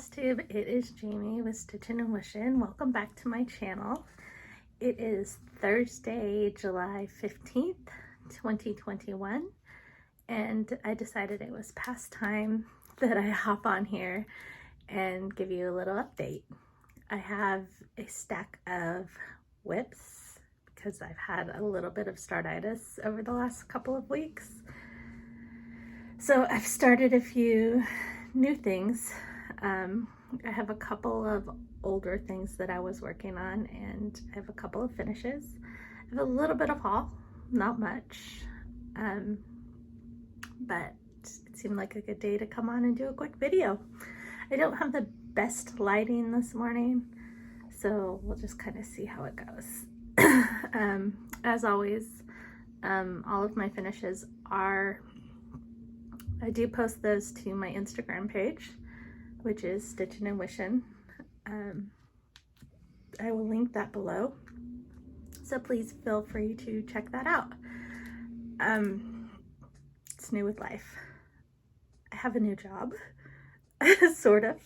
Flosstube, it is Jamie with Stitchin' and Wishin'. Welcome back to my channel. It is Thursday, July 15th, 2021, and I decided it was past time that I hop on here and give you a little update. I have a stack of whips because I've had a little bit of startitis over the last couple of weeks. So I've started a few new things. I have a couple of older things that I was working on, and I have a couple of finishes. I have a little bit of haul, not much, but it seemed like a good day to come on and do a quick video. I don't have the best lighting this morning, so we'll just kind of see how it goes. As always, all of my finishes are, I do post those to my Instagram page, which is Stitchin' and Wishin'. I will link that below, so please feel free to check that out. It's new with life. I have a new job, sort of.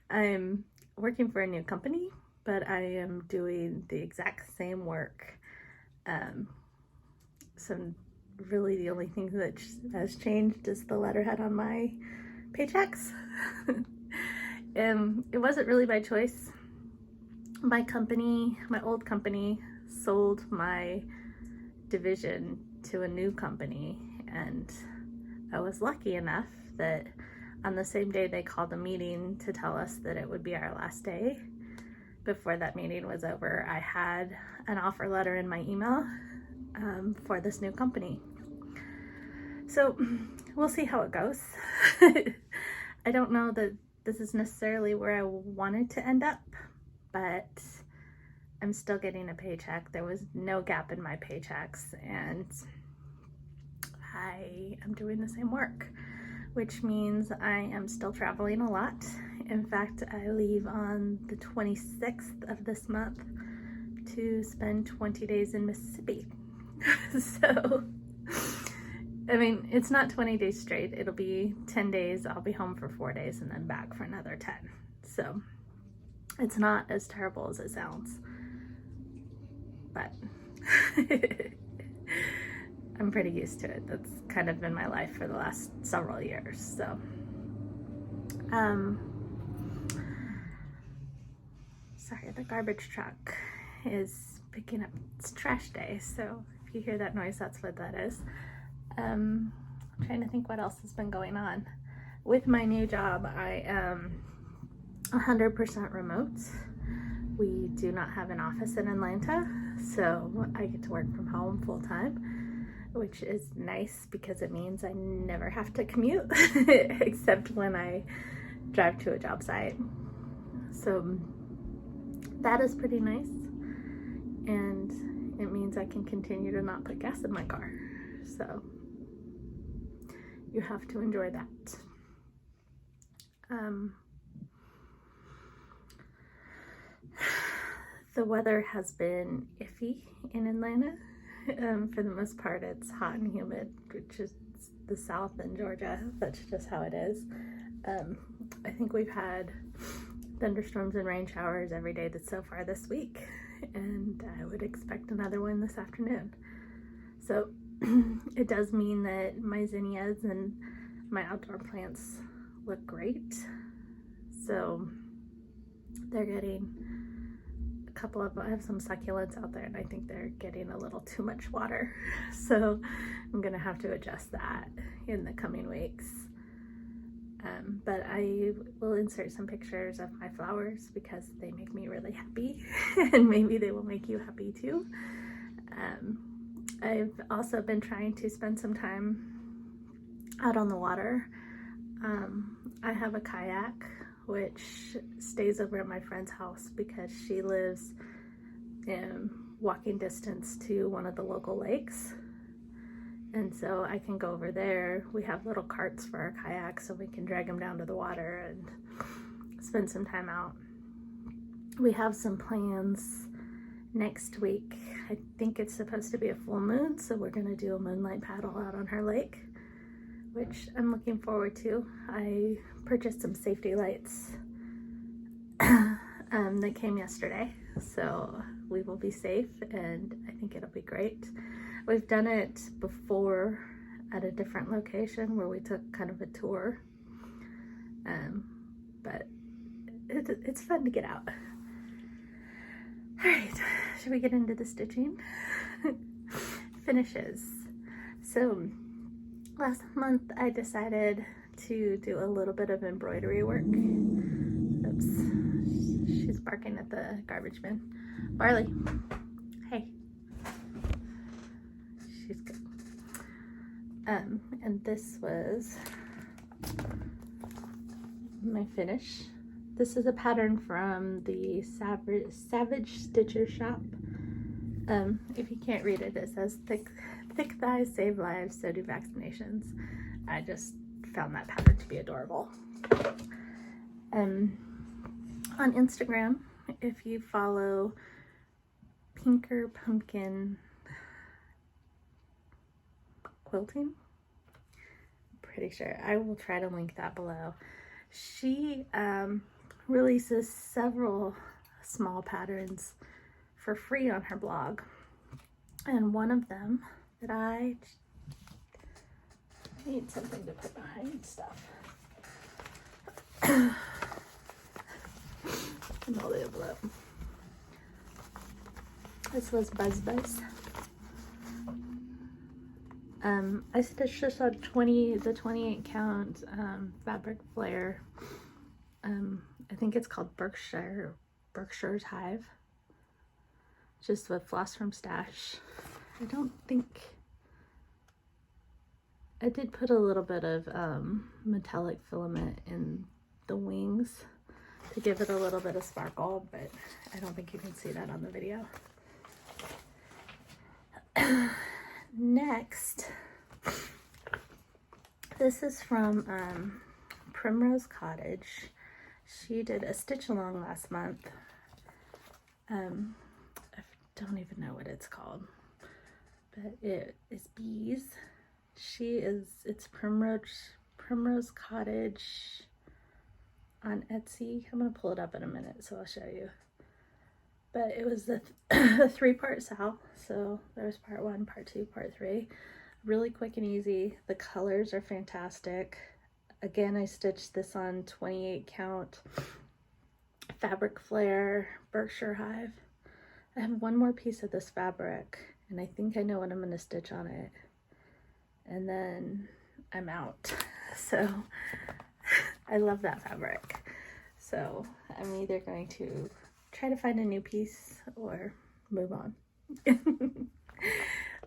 I'm working for a new company, but I am doing the exact same work. So really the only thing that has changed is the letterhead on my paychecks. It wasn't really by choice. My old company sold my division to a new company, and I was lucky enough that on the same day they called a meeting to tell us that it would be our last day. Before that meeting was over, I had an offer letter in my email for this new company. So we'll see how it goes. I don't know that this is necessarily where I wanted to end up, but I'm still getting a paycheck. There was no gap in my paychecks, and I am doing the same work, which means I am still traveling a lot. In fact, I leave on the 26th of this month to spend 20 days in Mississippi. So, I mean, it's not 20 days straight. It'll be 10 days. I'll be home for 4 days and then back for another 10. So it's not as terrible as it sounds, but I'm pretty used to it. That's kind of been my life for the last several years. So, sorry, the garbage truck is picking up. It's trash day. So if you hear that noise, that's what that is. I'm trying to think what else has been going on. With my new job, I am 100% remote. We do not have an office in Atlanta, so I get to work from home full time, which is nice because it means I never have to commute except when I drive to a job site. So that is pretty nice, and it means I can continue to not put gas in my car. So you have to enjoy that. The weather has been iffy in Atlanta. For the most part, it's hot and humid, which is the South in Georgia. That's just how it is. I think we've had thunderstorms and rain showers every day so far this week, and I would expect another one this afternoon. So it does mean that my zinnias and my outdoor plants look great. So they're getting I have some succulents out there, and I think they're getting a little too much water. So I'm gonna have to adjust that in the coming weeks. But I will insert some pictures of my flowers because they make me really happy, and maybe they will make you happy too. I've also been trying to spend some time out on the water. I have a kayak which stays over at my friend's house because she lives in walking distance to one of the local lakes. And so I can go over there. We have little carts for our kayaks, so we can drag them down to the water and spend some time out. We have some plans next week. I think it's supposed to be a full moon, so we're gonna do a moonlight paddle out on her lake, which I'm looking forward to. I purchased some safety lights that came yesterday, so we will be safe, and I think it'll be great. We've done it before at a different location where we took kind of a tour, but it's fun to get out. All right, should we get into the stitching? Finishes. So last month I decided to do a little bit of embroidery work. Oops, she's barking at the garbage bin. Barley, hey. She's good. And this was my finish. This is a pattern from the Savage Stitcher shop. If you can't read it, it says thick thighs save lives, so do vaccinations. I just found that pattern to be adorable. On Instagram, if you follow Pinker Pumpkin Quilting, I'm pretty sure, I will try to link that below. She releases several small patterns for free on her blog, and one of them that I need something to put behind stuff. And all the envelope. This was Buzz Buzz. I stitched this on the 28 count fabric flare. I think it's called Berkshire's Hive, just with floss from Stash. I don't think, I did put a little bit of metallic filament in the wings to give it a little bit of sparkle, but I don't think you can see that on the video. Next, this is from Primrose Cottage. She did a stitch along last month. I don't even know what it's called, but it is bees. It's Primrose Cottage on Etsy. I'm gonna pull it up in a minute, so I'll show you. But it was the 3-part sal, so there's part 1, part 2, part 3. Really quick and easy. The colors are fantastic. Again, I stitched this on 28 count fabric flare Berkshire Hive. I have one more piece of this fabric, and I think I know what I'm going to stitch on it, and then I'm out. So I love that fabric, so I'm either going to try to find a new piece or move on.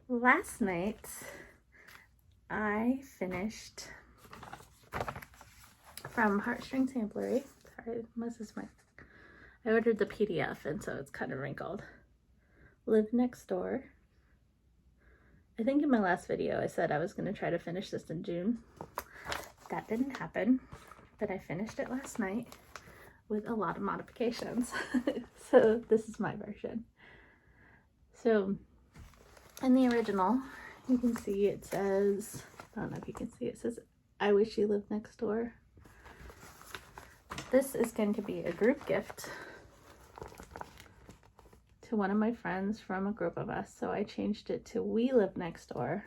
Last night I finished from Heartstring Samplery. Sorry, I ordered the PDF, and so it's kind of wrinkled. Live Next Door. I think in my last video I said I was going to try to finish this in June. That didn't happen, but I finished it last night with a lot of modifications. So this is my version. So in the original, you can see it says, I don't know if you can see, it says, I wish you lived next door. This is going to be a group gift to one of my friends from a group of us, so I changed it to we live next door,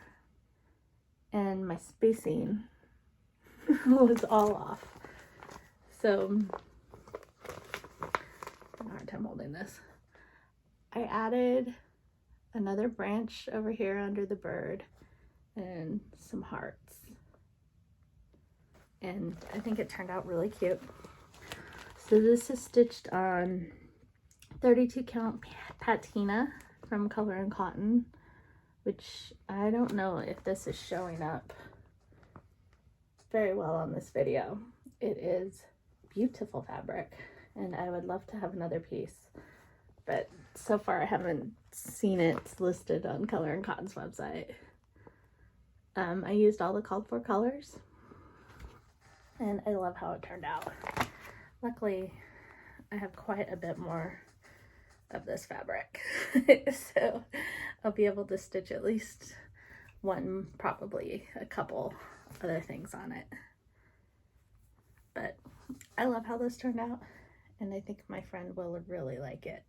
and my spacing was all off. So I have a hard time holding this. I added another branch over here under the bird and some hearts, and I think it turned out really cute. So this is stitched on 32 count patina from Color and Cotton, which I don't know if this is showing up very well on this video. It is beautiful fabric, and I would love to have another piece, but so far I haven't seen it listed on Color and Cotton's website. I used all the called for colors, and I love how it turned out. Luckily, I have quite a bit more of this fabric, so I'll be able to stitch at least one, probably a couple other things on it. But I love how this turned out, and I think my friend will really like it.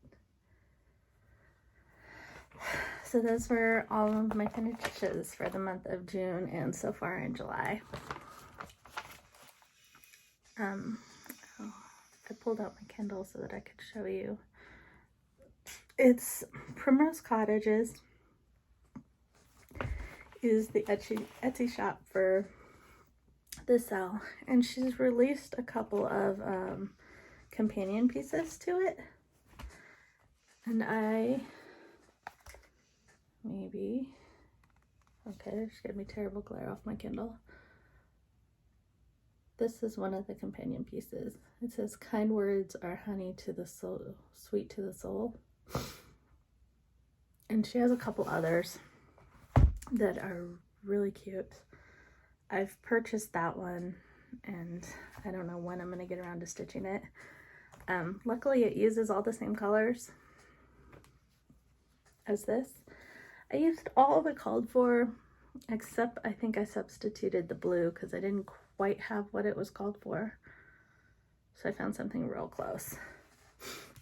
So those were all of my finishes for the month of June and so far in July. I pulled out my Kindle so that I could show you. It's Primrose Cottages is the Etsy shop for this sale, and she's released a couple of companion pieces to it, and there's gonna be terrible glare off my Kindle. This is one of the companion pieces. It says, "Kind words are honey to the soul, sweet to the soul." And she has a couple others that are really cute. I've purchased that one, and I don't know when I'm going to get around to stitching it. Luckily, it uses all the same colors as this. I used all of it called for, except I think I substituted the blue because I didn't quite have what it was called for. So I found something real close.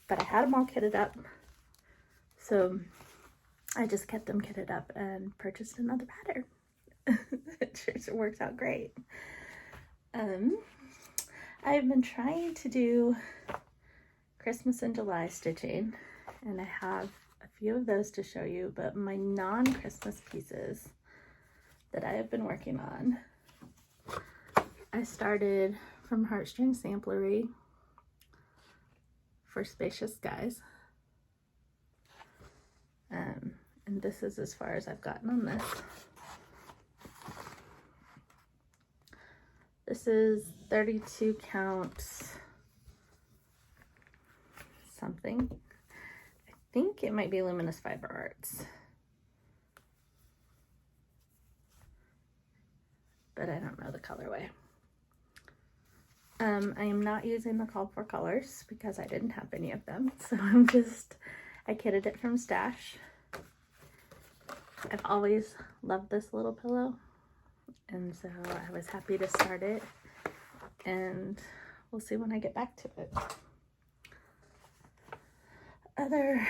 But I had them all kitted up. So I just kept them kitted up and purchased another pattern. It works out great. I've been trying to do Christmas in July stitching, and I have a few of those to show you, but my non-Christmas pieces that I have been working on, I started from Heartstring Samplery for Spacious Skies. And this is as far as I've gotten on this. This is 32 count something. I think it might be Luminous Fiber Arts, but I don't know the colorway. I am not using the called for colors because I didn't have any of them, so I kitted it from Stash. I've always loved this little pillow, and so I was happy to start it, and we'll see when I get back to it. Other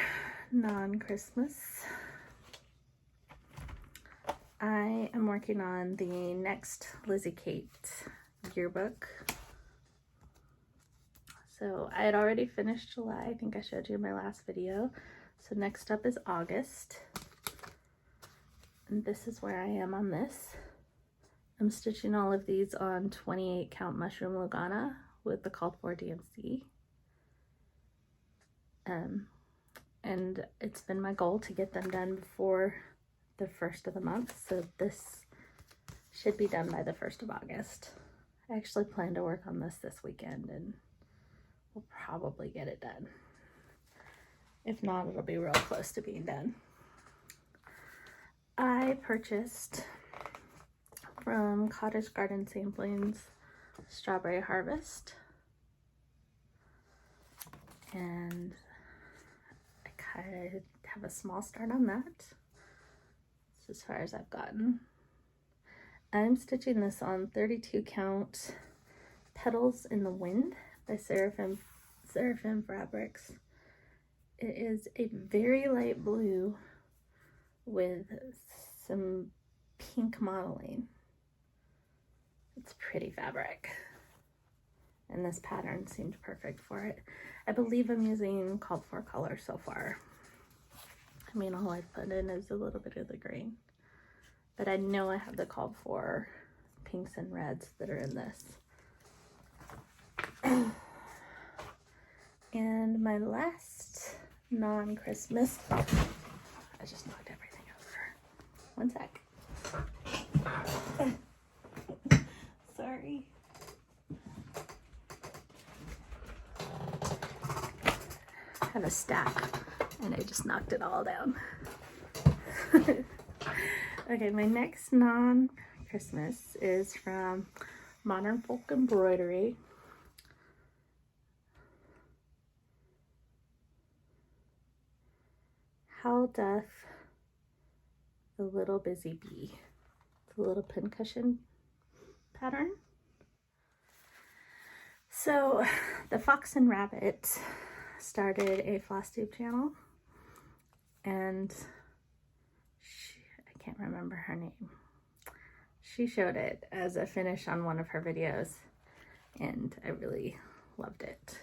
non-Christmas, I am working on the next Lizzie Kate yearbook. So I had already finished July. I think I showed you in my last video. So next up is August. And this is where I am on this. I'm stitching all of these on 28 count mushroom Lugana with the called for DMC. And it's been my goal to get them done before the 1st of the month. So this should be done by the 1st of August. I actually plan to work on this weekend, and we'll probably get it done. If not, it'll be real close to being done. I purchased from Cottage Garden Samplings Strawberry Harvest, and I kind of have a small start on that. That's as far as I've gotten. I'm stitching this on 32 count Petals in the Wind by Seraphim Fabrics. It is a very light blue with some pink modeling. It's pretty fabric, and this pattern seemed perfect for it. I believe I'm using called for color so far. I mean, all I've put in is a little bit of the green, but I know I have the called for pinks and reds that are in this. And my last non-Christmas, I just knocked everything over. One sec. Sorry. I have a stack and I just knocked it all down. Okay, my next non-Christmas is from Modern Folk Embroidery. How doth the little busy bee? The little pincushion pattern. So the Fox and Rabbit started a Flosstube channel, and I can't remember her name. She showed it as a finish on one of her videos, and I really loved it.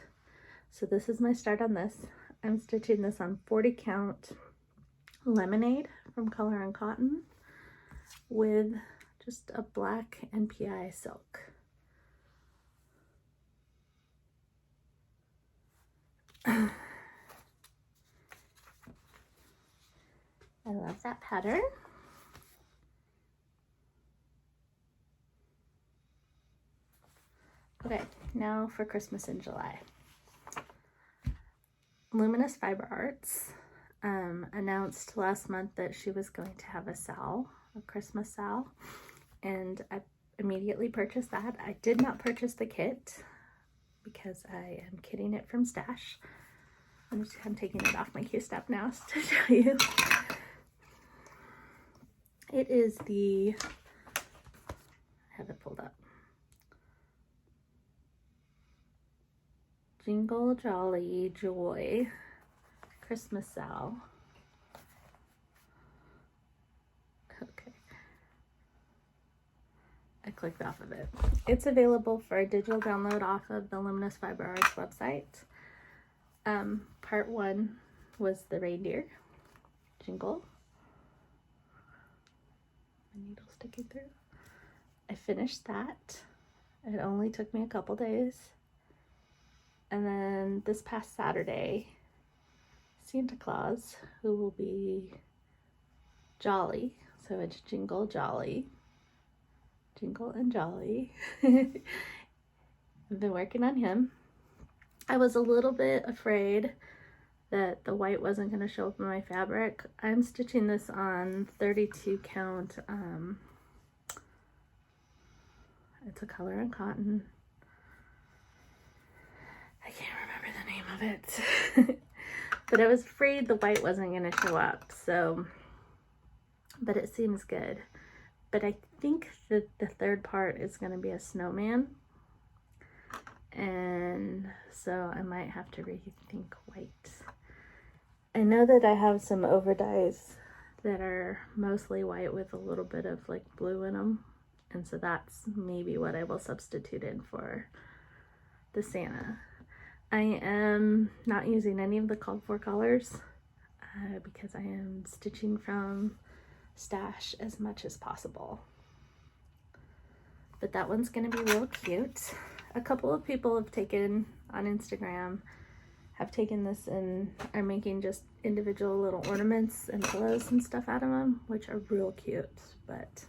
So this is my start on this. I'm stitching this on 40 count Lemonade from Color and Cotton with just a black NPI silk. I love that pattern. Okay, now for Christmas in July. Luminous Fiber Arts announced last month that she was going to have a Christmas sal, and I immediately purchased that. I did not purchase the kit because I am kitting it from stash. I'm taking it off my Q step now to show you. It is I have it pulled up. Jingle Jolly Joy Christmas sal. Okay. I clicked off of it. It's available for a digital download off of the Luminous Fiber Arts website. Part 1 was the reindeer jingle. My needle sticking through. I finished that. It only took me a couple days. And then this past Saturday, Santa Claus, who will be jolly, so it's Jingle Jolly, Jingle and Jolly. I've been working on him. I was a little bit afraid that the white wasn't going to show up in my fabric. I'm stitching this on 32 count. It's a Color and Cotton. I can't remember the name of it. But I was afraid the white wasn't going to show up, so, but it seems good. But I think that the third part is going to be a snowman, and so I might have to rethink white. I know that I have some overdyes that are mostly white with a little bit of like blue in them, and so that's maybe what I will substitute in for the Santa. I am not using any of the called for colors because I am stitching from stash as much as possible. But that one's going to be real cute. A couple of people have taken on Instagram, have taken this and are making just individual little ornaments and pillows and stuff out of them, which are real cute, but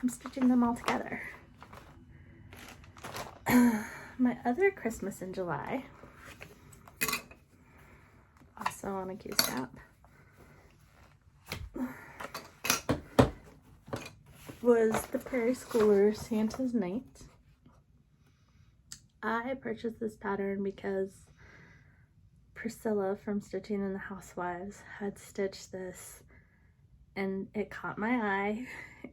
I'm stitching them all together. My other Christmas in July, also on a Q-step, was the Prairie Schooler Santa's Night. I purchased this pattern because Priscilla from Stitching in the Housewives had stitched this and it caught my eye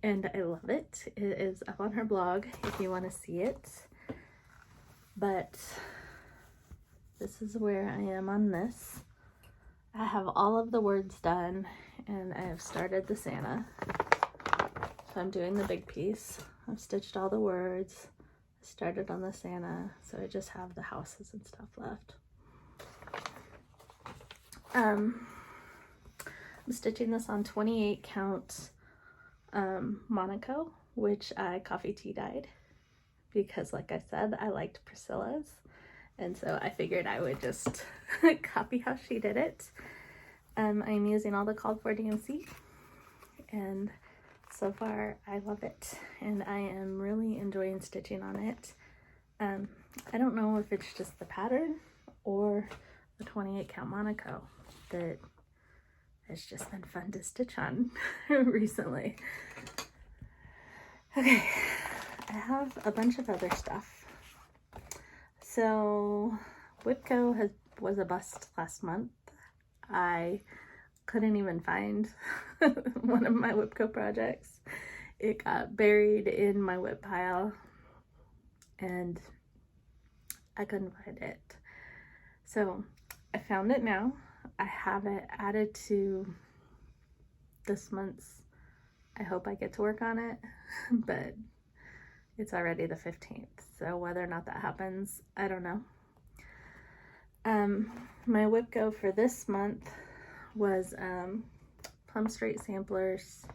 and I love it. It is up on her blog if you want to see it. But this is where I am on this. I have all of the words done and I have started the Santa. So I'm doing the big piece. I've stitched all the words, started on the Santa, so I just have the houses and stuff left. I'm stitching this on 28 count Monaco, which I coffee tea dyed because, like I said, I liked Priscilla's, and so I figured I would just copy how she did it. I'm using all the called for DMC, and so far I love it, and I am really enjoying stitching on it. I don't know if it's just the pattern or the 28 count Monaco that has just been fun to stitch on recently. Okay, I have a bunch of other stuff. So Whipco was a bust last month. I couldn't even find one of my Whipco projects. it got buried in my whip pile and I couldn't find it. So I found it now. I have it added to this month's. I hope I get to work on it, but it's already the 15th. So whether or not that happens, I don't know. My whip go for this month was Plum Street Samplers.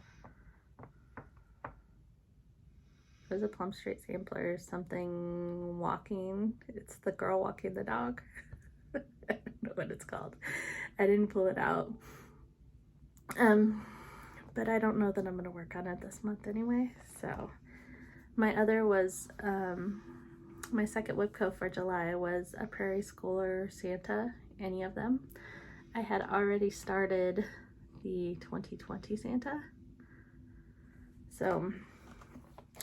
It was a Plum Street Samplers something walking. It's the girl walking the dog. I don't know what it's called. I didn't pull it out. But I don't know that I'm going to work on it this month anyway. So my other was, my second whipco for July was a Prairie Schooler Santa, any of them. I had already started the 2020 Santa. So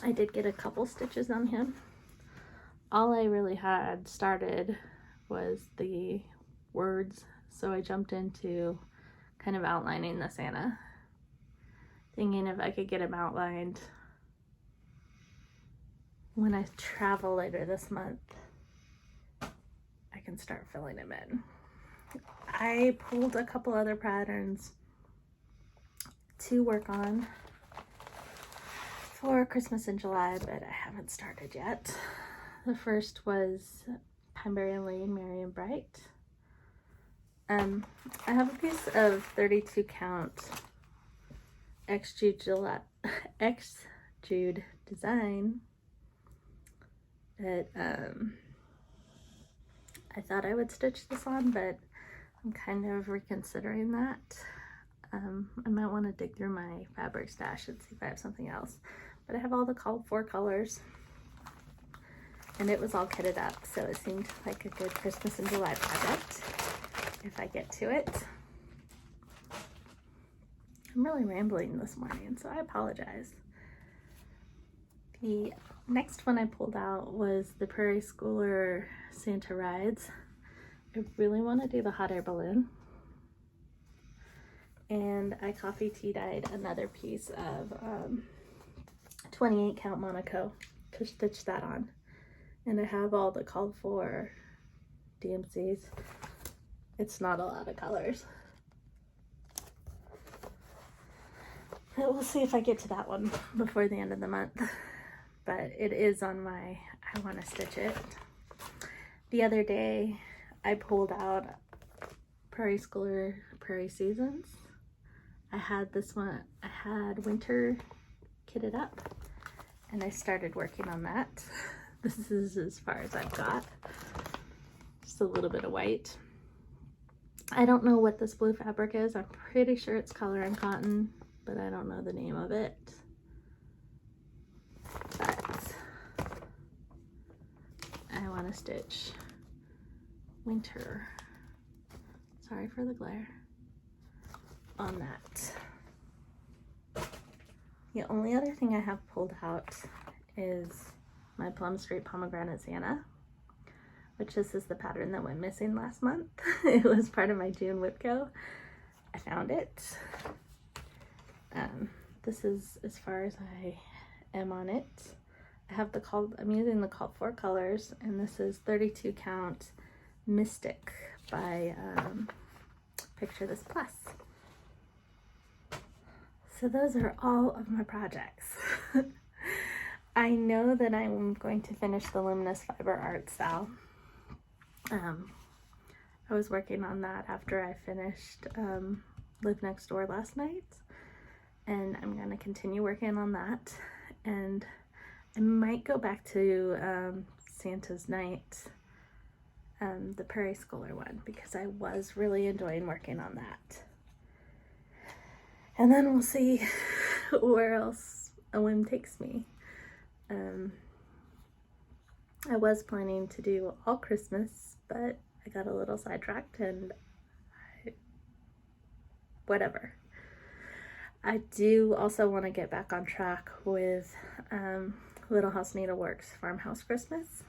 I did get a couple stitches on him. All I really had started was the words. So I jumped into kind of outlining the Santa, thinking if I could get him outlined when I travel later this month, I can start filling him in. I pulled a couple other patterns to work on for Christmas in July, but I haven't started yet. The first was Pineberry Lane, Merry and Bright. I have a piece of 32 count X-Jude design that I thought I would stitch this on, but I'm kind of reconsidering that. I might want to dig through my fabric stash and see if I have something else. But I have all the four colors, and it was all kitted up, so it seemed like a good Christmas in July project if I get to it. I'm really rambling this morning, so I apologize. The next one I pulled out was the Prairie Schooler Santa Rides. I really want to do the hot air balloon. And I coffee tea dyed another piece of 28 count Monaco to stitch that on. And I have all the called for DMCs. It's not a lot of colors. But we'll see if I get to that one before the end of the month. But it is on my, I want to stitch it. The other day, I pulled out Prairie Schooler Prairie Seasons. I had this one, I had winter kitted up, and I started working on that. This is as far as I've got. Just a little bit of white. I don't know what this blue fabric is. I'm pretty sure it's color and cotton, but I don't know the name of it. But I want to stitch winter. Sorry for the glare on that. The only other thing I have pulled out is my Plum Street Pomegranate Santa, which this is the pattern that went missing last month. It was part of my June whipco. I found it. This is as far as I am on it. I have I'm using the called for colors, and this is 32 count Mystic by Picture This Plus. So those are all of my projects. I know that I'm going to finish the Luminous Fiber Art Style. I was working on that after I finished Live Next Door last night, and I'm going to continue working on that. And I might go back to Santa's Night, the Prairie Schooler one, because I was really enjoying working on that. And then we'll see where else a whim takes me. I was planning to do all Christmas, but I got a little sidetracked and whatever. I do also want to get back on track with Little House Needleworks Farmhouse Christmas.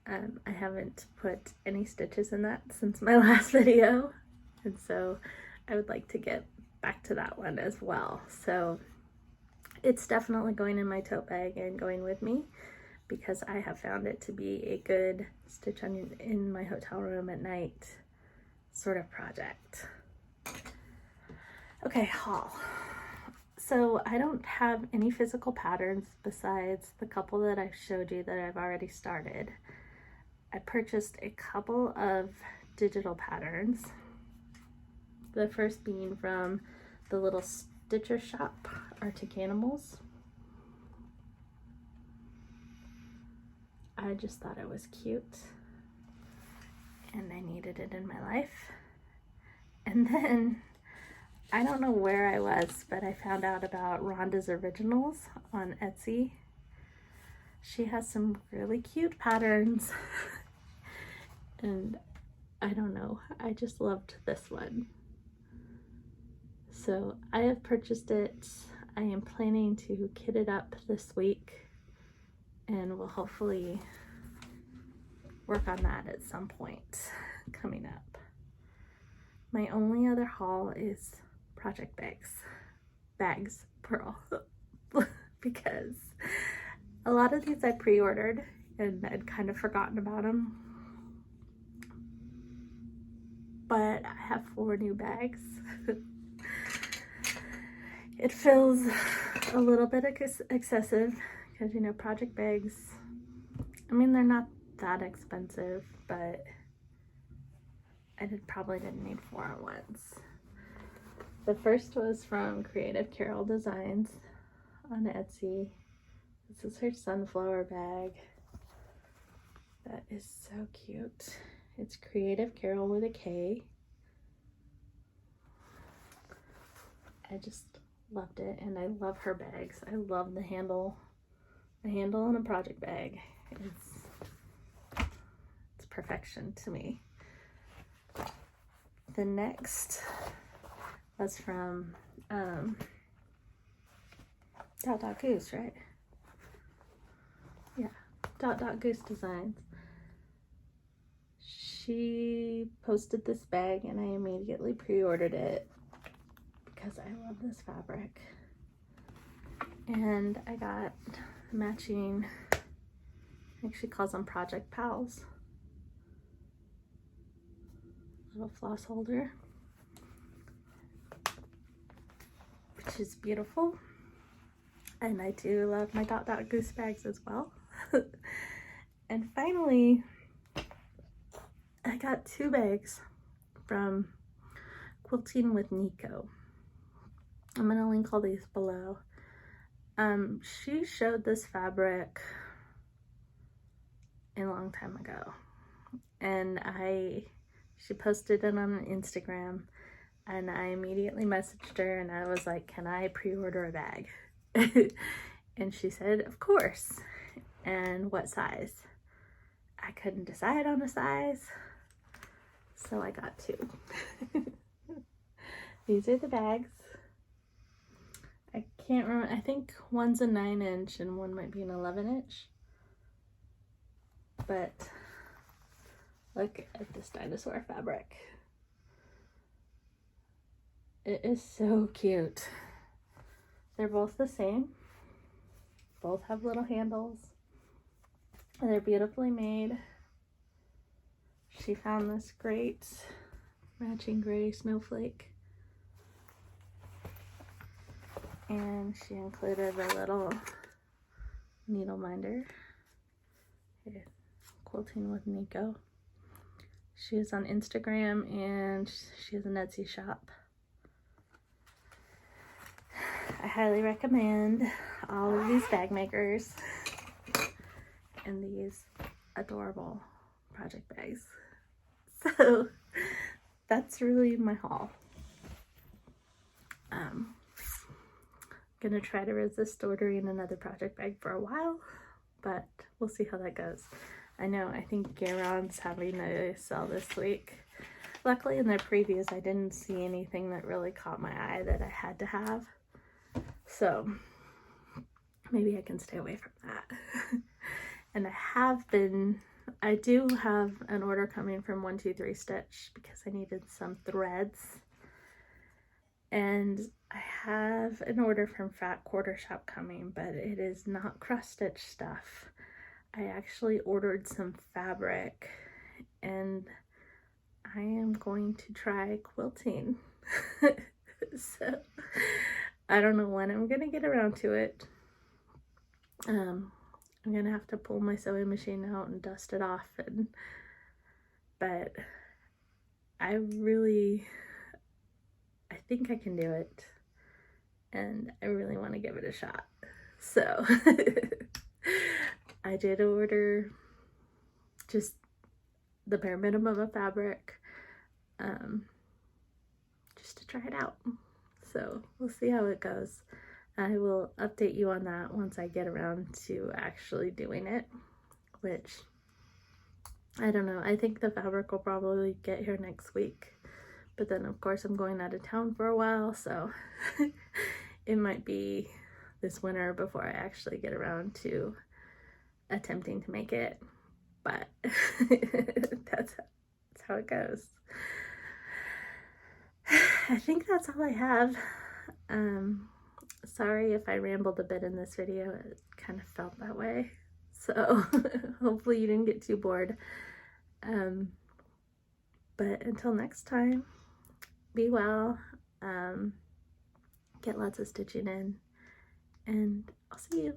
I haven't put any stitches in that since my last video, and so I would like to get back to that one as well. So It's definitely going in my tote bag and going with me because I have found it to be a good stitch on in my hotel room at night sort of project. Okay, haul. So I don't have any physical patterns besides the couple that I showed you that I've already started. I purchased a couple of digital patterns. The first being from the little Stitcher shop, Arctic Animals. I just thought it was cute and I needed it in my life. And then I don't know where I was, but I found out about Rhonda's Originals on Etsy. She has some really cute patterns and I don't know, I just loved this one. So I have purchased it. I am planning to kit it up this week and we'll hopefully work on that at some point coming up. My only other haul is project bags plural, because a lot of these I pre-ordered and I'd kind of forgotten about them, but I have 4 new bags. It feels a little bit excessive because, you know, project bags, I mean, they're not that expensive, but I probably didn't need 4 at once. The first was from Creative Carol Designs on Etsy. This is her sunflower bag. That is so cute. It's Creative Carol with a K. I just loved it, and I love her bags. I love the handle. A handle on a project bag. It's perfection to me. The next was from Goose, right? Yeah, Goose Designs. She posted this bag and I immediately pre-ordered it because I love this fabric. And I got matching, I think she calls them Project Pals. Little floss holder, which is beautiful. And I do love my Goose bags as well. And finally, I got 2 bags from Quilting with Nico. I'm gonna link all these below. She showed this fabric a long time ago, and she posted it on Instagram, and I immediately messaged her and I was like, can I pre-order a bag? And she said, of course. And what size? I couldn't decide on a size, so I got 2. These are the bags. I can't remember, I think one's a 9-inch and one might be an 11-inch. But look at this dinosaur fabric. It is so cute. They're both the same. Both have little handles. And they're beautifully made. She found this great matching gray snowflake. And she included a little needle minder. Here, Quilting with Nico. She is on Instagram and she has an Etsy shop. I highly recommend all of these bag makers and these adorable project bags. So that's really my haul. Gonna try to resist ordering another project bag for a while, but we'll see how that goes. I think Garon's having a sale this week. Luckily in their previews I didn't see anything that really caught my eye that I had to have, so maybe I can stay away from that. And I do have an order coming from 123 Stitch because I needed some threads. And I have an order from Fat Quarter Shop coming, but it is not cross stitch stuff. I actually ordered some fabric and I am going to try quilting. So I don't know when I'm gonna get around to it. I'm gonna have to pull my sewing machine out and dust it off, but I think I can do it, and I really want to give it a shot. So I did order just the bare minimum of fabric, just to try it out. So we'll see how it goes. I will update you on that once I get around to actually doing it, which I don't know. I think the fabric will probably get here next week, but then of course I'm going out of town for a while, so it might be this winter before I actually get around to attempting to make it, but that's how it goes. I think that's all I have. Sorry if I rambled a bit in this video. It kind of felt that way. So hopefully you didn't get too bored. But until next time, be well, get lots of stitching in, and I'll see you.